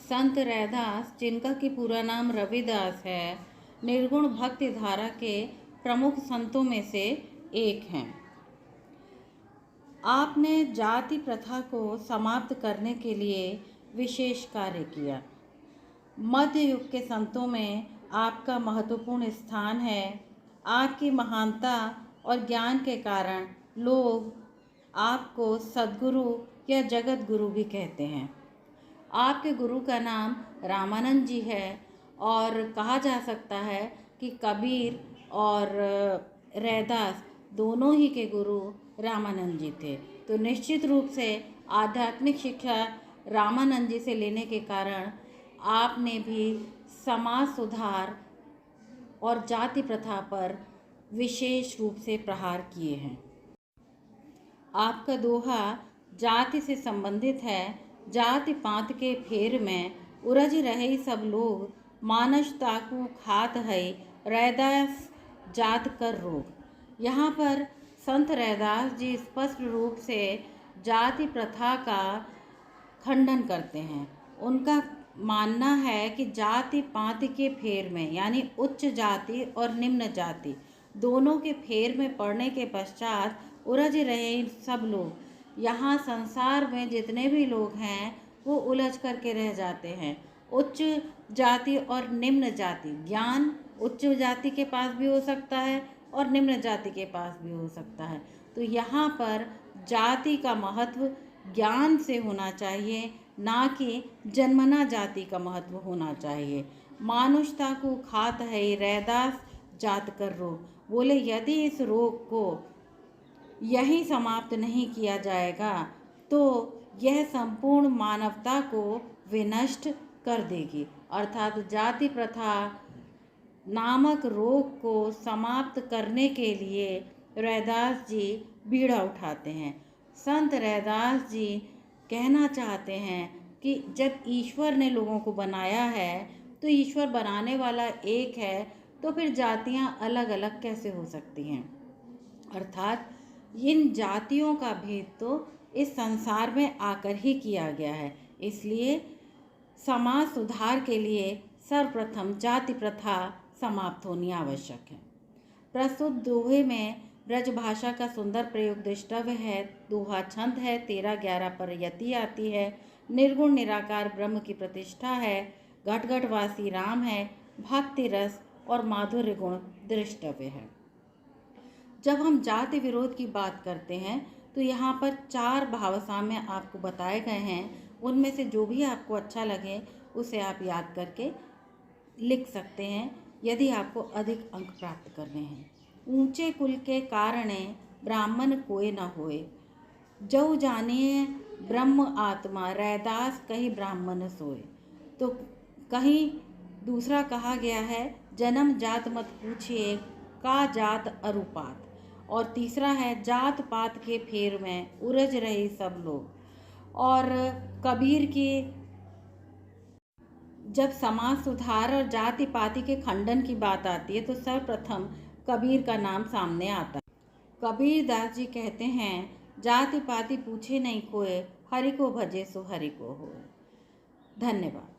संत रैदास, जिनका कि पूरा नाम रविदास है, निर्गुण भक्ति धारा के प्रमुख संतों में से एक हैं। आपने जाति प्रथा को समाप्त करने के लिए विशेष कार्य किया। मध्य युग के संतों में आपका महत्वपूर्ण स्थान है। आपकी महानता और ज्ञान के कारण लोग आपको सद्गुरु या जगत गुरु भी कहते हैं। आपके गुरु का नाम रामानंद जी है और कहा जा सकता है कि कबीर और रैदास दोनों ही के गुरु रामानंद जी थे। तो निश्चित रूप से आध्यात्मिक शिक्षा रामानंद जी से लेने के कारण आपने भी समाज सुधार और जाति प्रथा पर विशेष रूप से प्रहार किए हैं। आपका दोहा जाति से संबंधित है। जाति पात के फेर में उलझ रहे सब लोग, मानस ताकू खात है रैदास जात कर रोग। यहाँ पर संत रैदास जी स्पष्ट रूप से जाति प्रथा का खंडन करते हैं। उनका मानना है कि जाति पाति के फेर में, यानी उच्च जाति और निम्न जाति दोनों के फेर में पड़ने के पश्चात उलझ रहे सब लोग, यहाँ संसार में जितने भी लोग हैं वो उलझ करके रह जाते हैं। उच्च जाति और निम्न जाति, ज्ञान उच्च जाति के पास भी हो सकता है और निम्न जाति के पास भी हो सकता है। तो यहाँ पर जाति का महत्व ज्ञान से होना चाहिए, ना कि जन्मना जाति का महत्व होना चाहिए। मानुषता को खात है रैदास जात कर रोग। बोले यदि इस रोग को यही समाप्त नहीं किया जाएगा तो यह संपूर्ण मानवता को विनष्ट कर देगी। अर्थात जाति प्रथा नामक रोग को समाप्त करने के लिए रैदास जी बीड़ा उठाते हैं। संत रैदास जी कहना चाहते हैं कि जब ईश्वर ने लोगों को बनाया है तो ईश्वर बनाने वाला एक है, तो फिर जातियां अलग अलग कैसे हो सकती हैं। अर्थात इन जातियों का भेद तो इस संसार में आकर ही किया गया है। इसलिए समाज सुधार के लिए सर्वप्रथम जाति प्रथा समाप्त होनी आवश्यक है। प्रस्तुत दोहे में ब्रज भाषा का सुंदर प्रयोग दृष्टव्य है। दोहा छंद है, 13-11 पर यति आती है। निर्गुण निराकार ब्रह्म की प्रतिष्ठा है। घट घट वासी राम है। भक्ति रस और माधुर्य गुण दृष्टव्य है। जब हम जाति विरोध की बात करते हैं तो यहाँ पर 4 भावसाम्य आपको बताए गए हैं। उनमें से जो भी आपको अच्छा लगे उसे आप याद करके लिख सकते हैं, यदि आपको अधिक अंक प्राप्त करने हैं। ऊंचे कुल के कारणे ब्राह्मण कोय न होए, जऊ जानिए ब्रह्म आत्मा रैदास कहीं ब्राह्मण सोए। तो कहीं दूसरा कहा गया है, जन्म जात मत पूछिए का जात अरुपात। और तीसरा है, जात पात के फेर में उलझ रहे सब लोग। और कबीर की जब समाज सुधार और जाति पाति के खंडन की बात आती है तो सर्वप्रथम कबीर का नाम सामने आता है। कबीर दास जी कहते हैं, जाति पाति पूछे नहीं कोय, हरि को भजे सो हरि को होए। धन्यवाद।